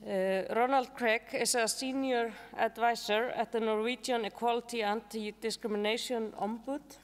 Ronald Craig is a senior advisor at the Norwegian Equality Anti-Discrimination Ombud.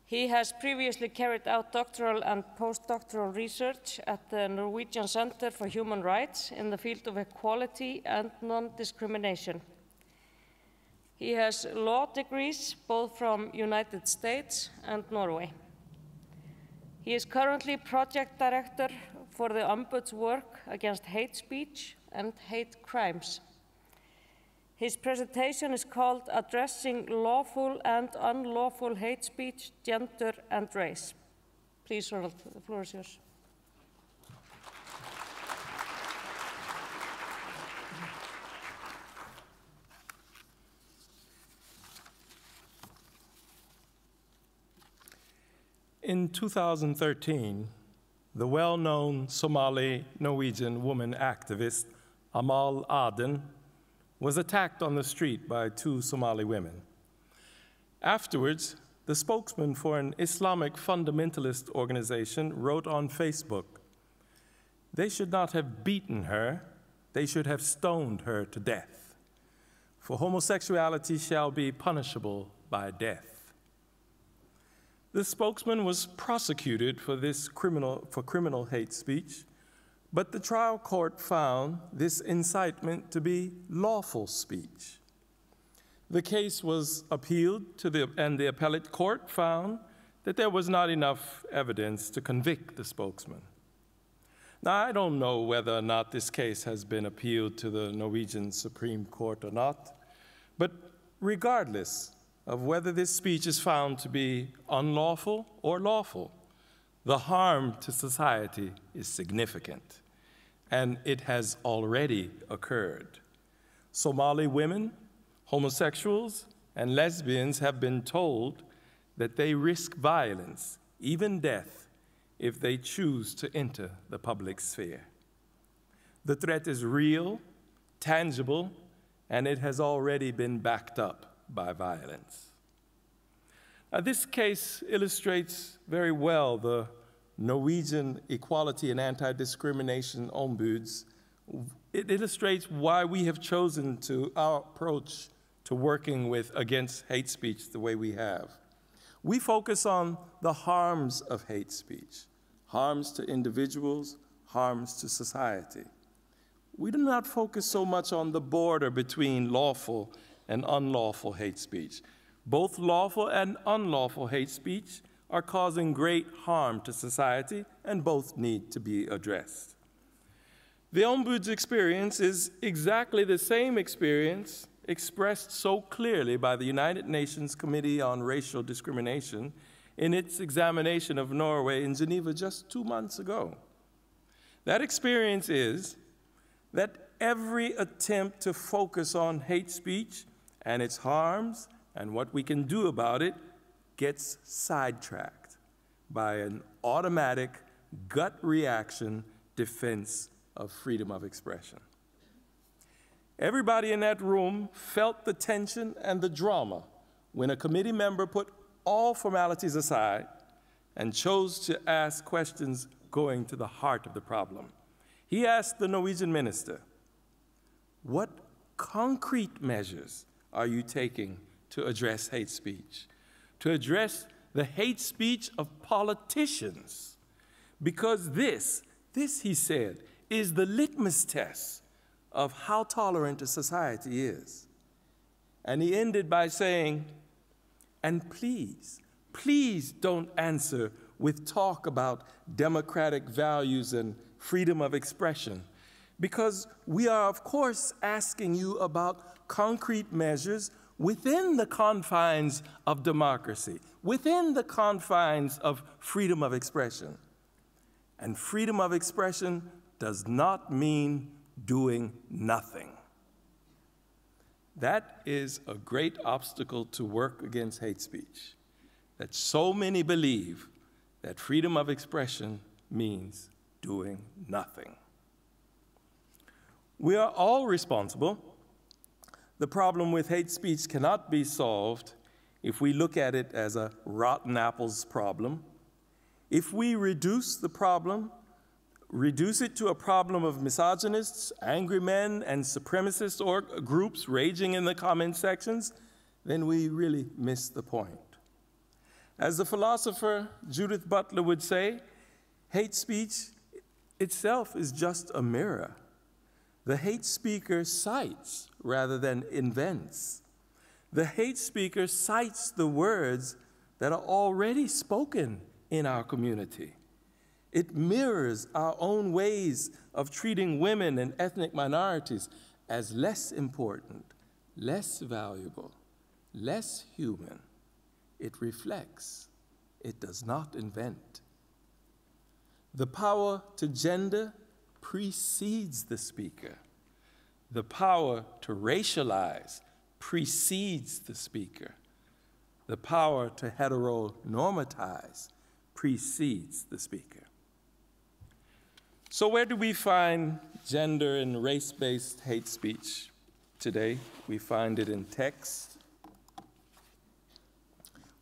He has previously carried out doctoral and postdoctoral research at the Norwegian Center for Human Rights in the field of equality and non-discrimination. He has law degrees both from United States and Norway. He is currently project director for the Ombud's work against hate speech and hate crimes. His presentation is called Addressing Lawful and Unlawful Hate Speech, Gender and Race. Please, Ronald, the floor is yours. In 2013, the well-known Somali-Norwegian woman activist Amal Aden was attacked on the street by two Somali women. Afterwards, the spokesman for an Islamic fundamentalist organization wrote on Facebook, "They should not have beaten her, they should have stoned her to death. For homosexuality shall be punishable by death." The spokesman was prosecuted for criminal hate speech, but the trial court found this incitement to be lawful speech. The case was appealed and the appellate court found that there was not enough evidence to convict the spokesman. Now, I don't know whether or not this case has been appealed to the Norwegian Supreme Court or not, but regardless of whether this speech is found to be unlawful or lawful, the harm to society is significant, and it has already occurred. Somali women, homosexuals, and lesbians have been told that they risk violence, even death, if they choose to enter the public sphere. The threat is real, tangible, and it has already been backed up by violence. This case illustrates very well the Norwegian Equality and Anti-Discrimination Ombuds. It illustrates why we have chosen our approach to working against hate speech the way we have. We focus on the harms of hate speech, harms to individuals, harms to society. We do not focus so much on the border between lawful and unlawful hate speech. Both lawful and unlawful hate speech are causing great harm to society, and both need to be addressed. The Ombud's experience is exactly the same experience expressed so clearly by the United Nations Committee on Racial Discrimination in its examination of Norway in Geneva just 2 months ago. That experience is that every attempt to focus on hate speech and its harms and what we can do about it gets sidetracked by an automatic gut reaction defense of freedom of expression. Everybody in that room felt the tension and the drama when a committee member put all formalities aside and chose to ask questions going to the heart of the problem. He asked the Norwegian minister, "What concrete measures are you taking to address hate speech, to address the hate speech of politicians? Because this, he said, is the litmus test of how tolerant a society is." And he ended by saying, "And please, please don't answer with talk about democratic values and freedom of expression, because we are, of course, asking you about concrete measures within the confines of democracy, within the confines of freedom of expression. And freedom of expression does not mean doing nothing." That is a great obstacle to work against hate speech, that so many believe that freedom of expression means doing nothing. We are all responsible. The problem with hate speech cannot be solved if we look at it as a rotten apples problem. If we reduce the problem reduce it to a problem of misogynists, angry men, and supremacist groups raging in the comment sections, then we really miss the point. As the philosopher Judith Butler would say, hate speech itself is just a mirror. The hate speaker cites rather than invents. The hate speaker cites the words that are already spoken in our community. It mirrors our own ways of treating women and ethnic minorities as less important, less valuable, less human. It reflects. It does not invent. The power to gender precedes the speaker. The power to racialize precedes the speaker. The power to heteronormatize precedes the speaker. So where do we find gender and race-based hate speech today? We find it in text.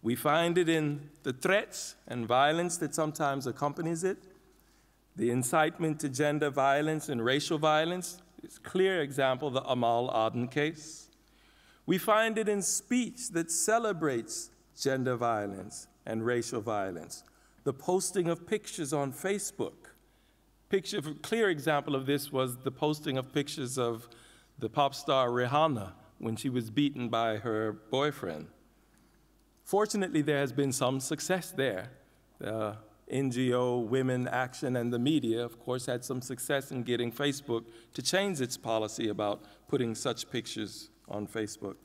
We find it in the threats and violence that sometimes accompanies it. The incitement to gender violence and racial violence is a clear example, the Amal Aden case. We find it in speech that celebrates gender violence and racial violence. The posting of pictures on Facebook. A clear example of this was the posting of pictures of the pop star Rihanna when she was beaten by her boyfriend. Fortunately, there has been some success there. The NGO, Women Action, and the media, of course, had some success in getting Facebook to change its policy about putting such pictures on Facebook.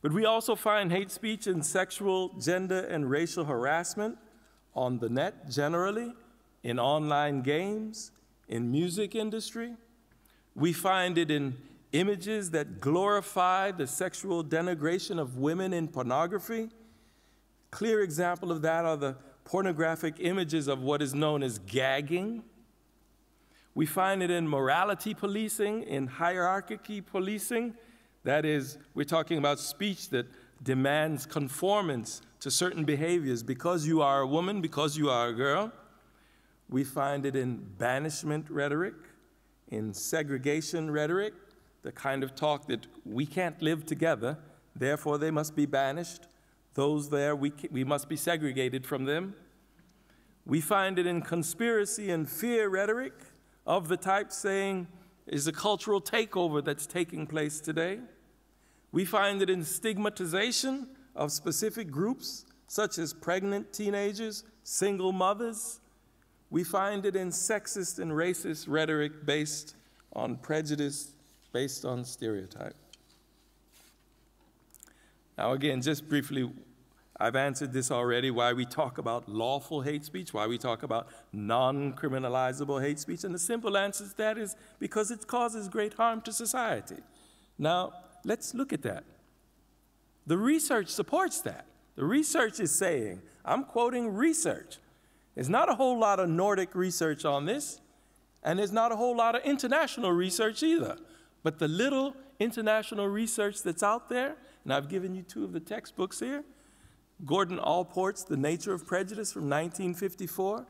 But we also find hate speech and sexual, gender, and racial harassment on the net generally, in online games, in music industry. We find it in images that glorify the sexual denigration of women in pornography. Clear example of that are the pornographic images of what is known as gagging. We find it in morality policing, in hierarchy policing. That is, we're talking about speech that demands conformance to certain behaviors because you are a woman, because you are a girl. We find it in banishment rhetoric, in segregation rhetoric, the kind of talk that we can't live together, therefore they must be banished. Those there, we must be segregated from them. We find it in conspiracy and fear rhetoric of the type saying is a cultural takeover that's taking place today. We find it in stigmatization of specific groups, such as pregnant teenagers, single mothers. We find it in sexist and racist rhetoric based on prejudice, based on stereotype. Now again, just briefly, I've answered this already, why we talk about lawful hate speech, why we talk about non-criminalizable hate speech, and the simple answer to that is because it causes great harm to society. Now, let's look at that. The research supports that. The research is saying, I'm quoting research. There's not a whole lot of Nordic research on this, and there's not a whole lot of international research either. But the little international research that's out there, and I've given you two of the textbooks here, Gordon Allport's The Nature of Prejudice from 1954.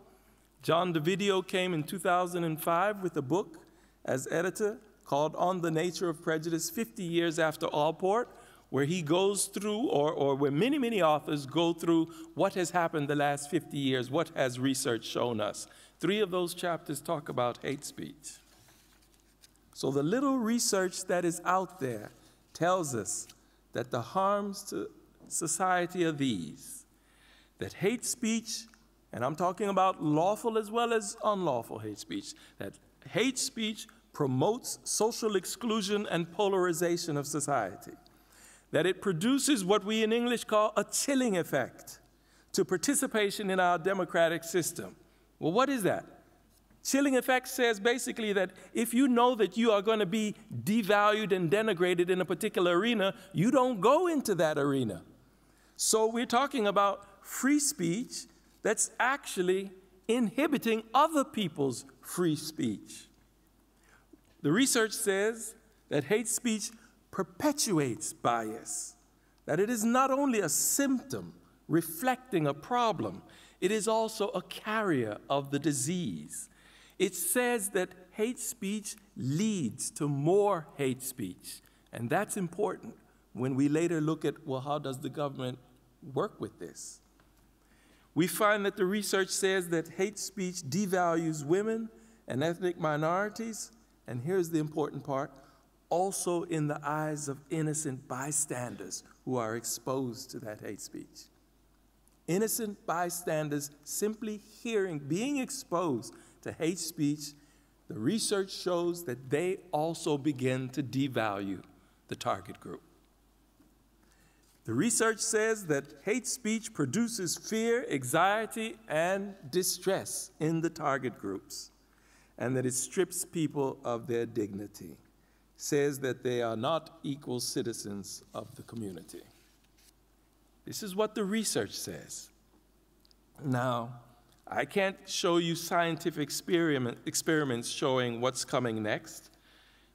John DeVideo came in 2005 with a book as editor called On the Nature of Prejudice, 50 years after Allport, where he goes through, or where many, many authors go through what has happened the last 50 years, what has research shown us. 3 of those chapters talk about hate speech. So the little research that is out there tells us that the harms to society are these, that hate speech, and I'm talking about lawful as well as unlawful hate speech, that hate speech promotes social exclusion and polarization of society, that it produces what we in English call a chilling effect to participation in our democratic system. Well, what is that? Chilling effect says basically that if you know that you are going to be devalued and denigrated in a particular arena, you don't go into that arena. So we're talking about free speech that's actually inhibiting other people's free speech. The research says that hate speech perpetuates bias, that it is not only a symptom reflecting a problem, it is also a carrier of the disease. it says that hate speech leads to more hate speech. And that's important when we later look at, well, how does the government work with this? We find that the research says that hate speech devalues women and ethnic minorities, and here's the important part, also in the eyes of innocent bystanders who are exposed to that hate speech. Innocent bystanders simply being exposed to hate speech, the research shows that they also begin to devalue the target group. The research says that hate speech produces fear, anxiety, and distress in the target groups, and that it strips people of their dignity, says that they are not equal citizens of the community. This is what the research says. Now, I can't show you scientific experiments showing what's coming next,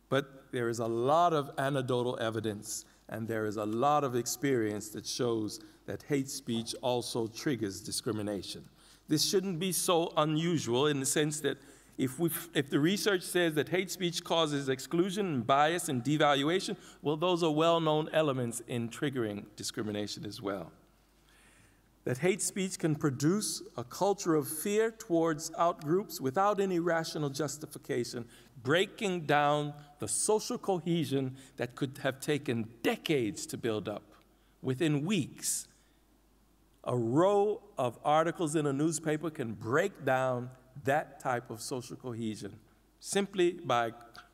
but there is a lot of anecdotal evidence and there is a lot of experience that shows that hate speech also triggers discrimination. This shouldn't be so unusual in the sense that if the research says that hate speech causes exclusion and bias and devaluation, well, those are well-known elements in triggering discrimination as well. That hate speech can produce a culture of fear towards outgroups without any rational justification, breaking down the social cohesion that could have taken decades to build up. Within weeks, a row of articles in a newspaper can break down that type of social cohesion simply by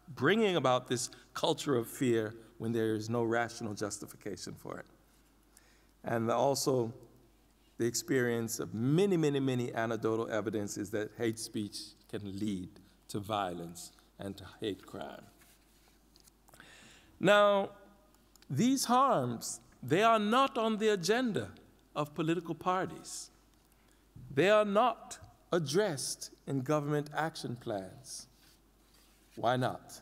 bringing about this culture of fear when there is no rational justification for it. And also, the experience of many, many, many anecdotal evidence is that hate speech can lead to violence and to hate crime. Now, these harms, they are not on the agenda of political parties. They are not addressed in government action plans. Why not?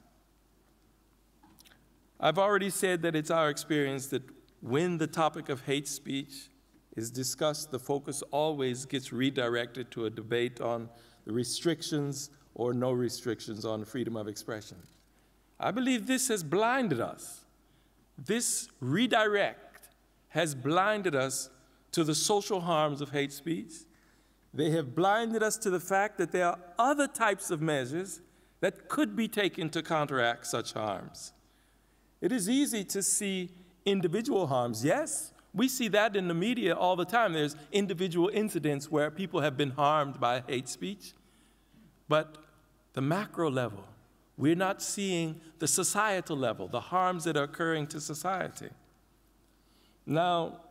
I've already said that it's our experience that when the topic of hate speech is discussed, the focus always gets redirected to a debate on the restrictions or no restrictions on freedom of expression. I believe this has blinded us. This redirect has blinded us to the social harms of hate speech. They have blinded us to the fact that there are other types of measures that could be taken to counteract such harms. It is easy to see individual harms. Yes, we see that in the media all the time. There's individual incidents where people have been harmed by hate speech. But the macro level, we're not seeing the societal level, the harms that are occurring to society. Now,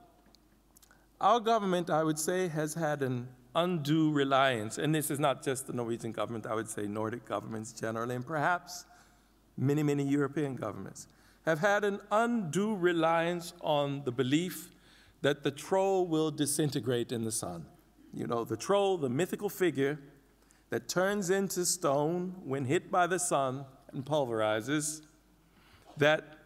our government, I would say, has had an undue reliance, and this is not just the Norwegian government, I would say Nordic governments generally, and perhaps many, many European governments, have had an undue reliance on the belief that the troll will disintegrate in the sun. You know, the troll, the mythical figure that turns into stone when hit by the sun and pulverizes, that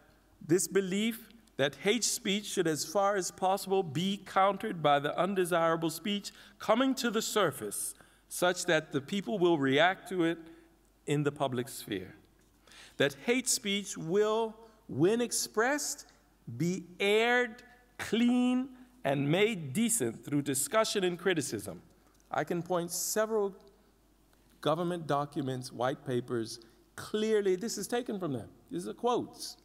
this belief that hate speech should, as far as possible, be countered by the undesirable speech coming to the surface such that the people will react to it in the public sphere. That hate speech will, when expressed, be aired, clean, and made decent through discussion and criticism. I can point several government documents, white papers, clearly, this is taken from them. These are quotes.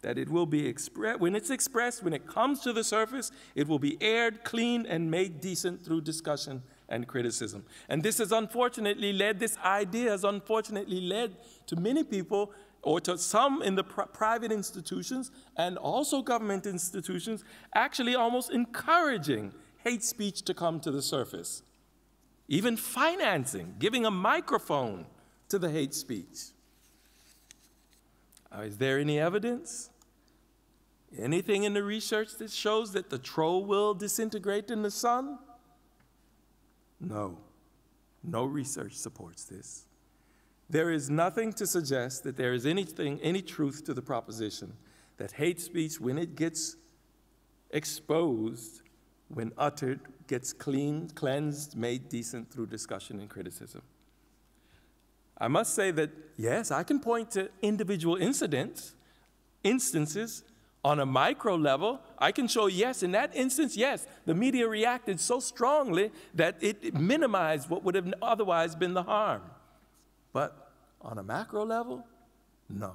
That it will be expressed, when it's expressed, when it comes to the surface, it will be aired, clean, and made decent through discussion and criticism. And this has unfortunately led, this idea has unfortunately led to many people, or to some in the private institutions and also government institutions, actually almost encouraging hate speech to come to the surface. Even financing, giving a microphone to the hate speech. Is there any evidence? Anything in the research that shows that the troll will disintegrate in the sun? No. No research supports this. There is nothing to suggest that there is any truth to the proposition that hate speech, when it gets exposed, when uttered, gets cleansed, made decent through discussion and criticism. I must say that, yes, I can point to individual instances on a micro level. I can show, yes, in that instance, yes, the media reacted so strongly that it minimized what would have otherwise been the harm. But on a macro level, no.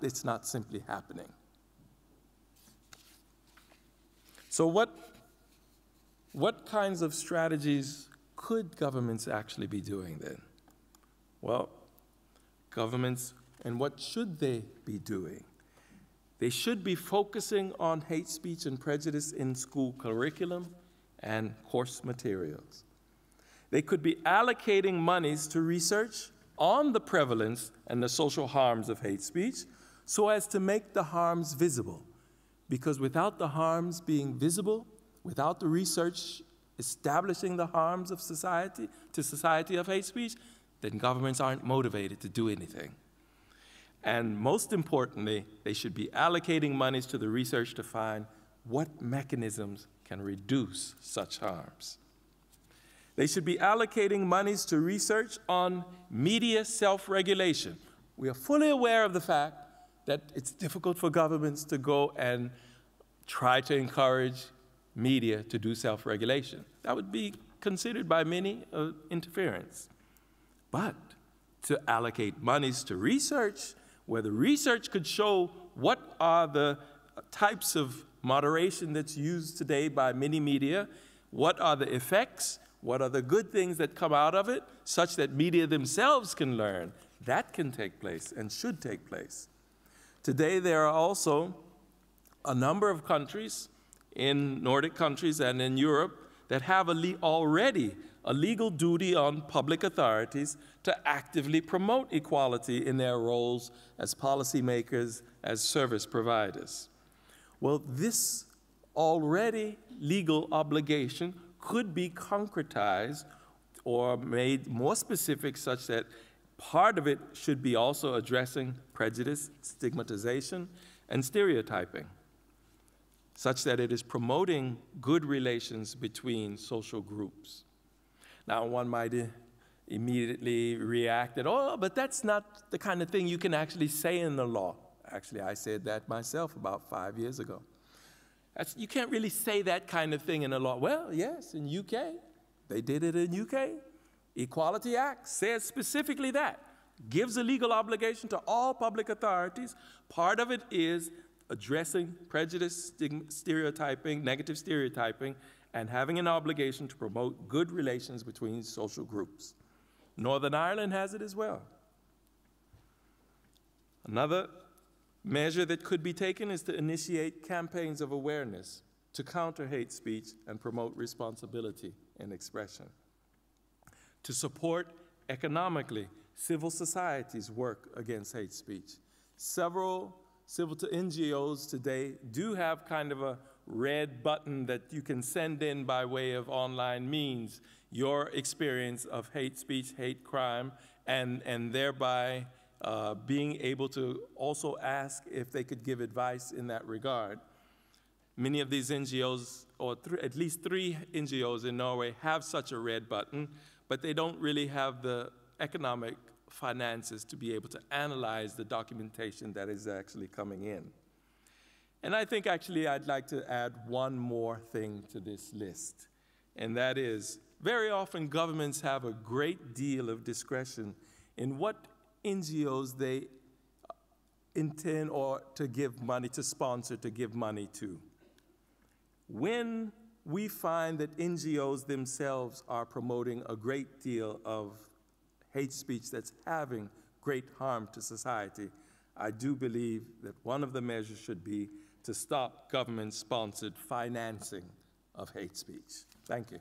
It's not simply happening. So what kinds of strategies could governments actually be doing then? Well, governments, and what should they be doing? They should be focusing on hate speech and prejudice in school curriculum and course materials. They could be allocating monies to research on the prevalence and the social harms of hate speech so as to make the harms visible. Because without the harms being visible, without the research establishing the harms of society of hate speech, then governments aren't motivated to do anything. And most importantly, they should be allocating monies to the research to find what mechanisms can reduce such harms. They should be allocating monies to research on media self-regulation. We are fully aware of the fact that it's difficult for governments to go and try to encourage media to do self-regulation. That would be considered by many interference. But to allocate monies to research, where the research could show what are the types of moderation that's used today by many media, what are the effects, what are the good things that come out of it, such that media themselves can learn, that can take place and should take place. Today, there are also a number of countries, in Nordic countries and in Europe, that have already a legal duty on public authorities to actively promote equality in their roles as policymakers, as service providers. Well, this already legal obligation could be concretized or made more specific such that part of it should be also addressing prejudice, stigmatization, and stereotyping, such that it is promoting good relations between social groups. Now, one might immediately react that, oh, but that's not the kind of thing you can actually say in the law. Actually, I said that myself about 5 years ago. You can't really say that kind of thing in the law. Well, yes, in UK, they did it in UK. Equality Act says specifically that. Gives a legal obligation to all public authorities. Part of it is addressing prejudice, stereotyping, negative stereotyping, and having an obligation to promote good relations between social groups. Northern Ireland has it as well. Another measure that could be taken is to initiate campaigns of awareness to counter hate speech and promote responsibility in expression. To support economically civil society's work against hate speech. Several civil NGOs today do have kind of a red button that you can send in by way of online means your experience of hate speech, hate crime, and thereby being able to also ask if they could give advice in that regard. Many of these NGOs, or at least 3 NGOs in Norway, have such a red button, but they don't really have the economic finances to be able to analyze the documentation that is actually coming in. And I think actually I'd like to add one more thing to this list, and that is very often governments have a great deal of discretion in what NGOs they intend or to give money, to sponsor, to give money to. When we find that NGOs themselves are promoting a great deal of hate speech that's having great harm to society, I do believe that one of the measures should be to stop government-sponsored financing of hate speech. Thank you.